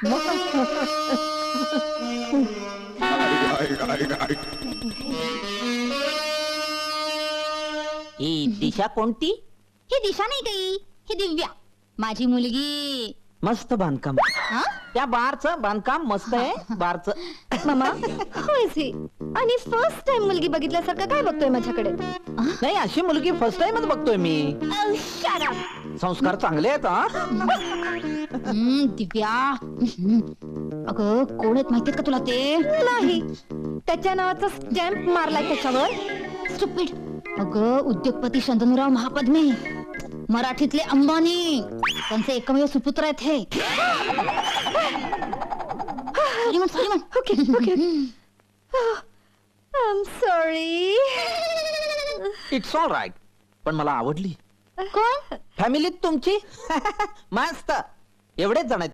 ही दिशा कोणती? ही दिशा नाही काही, ही दिव्या माझी मुलगी. मस्त बांधकाम. हा? त्या बारचं बांधकाम मस्त आहे. बारचं. मामा हो इज ही आणि फर्स्ट टाइम मुलगी बघितल्यासारखं काय बघतोय माझ्याकडे? नाही, अशी मुलगी फर्स्ट टाइमच बघतोय मी. Shut up. संस्कार चांगले आहेत हा. दिव्या. अगं कोण आहेत माहितीये का तुला ते? नाही, त्याच्या नावाचा स्टॅम्प मारलाय त्याच्यावर. स्टुपिड. अगं उद्योगपती शंतनुराव महापद्मे, मराठीतले अंबानी, त्यांचे एकमेव सुपुत्र आहेत हे. Sorry म्हण. Okay okay I am sorry. It's all right. पण मला आवडली. कोण? फॅमिलीत तुमची. मस्त. एवढेच जण आहेत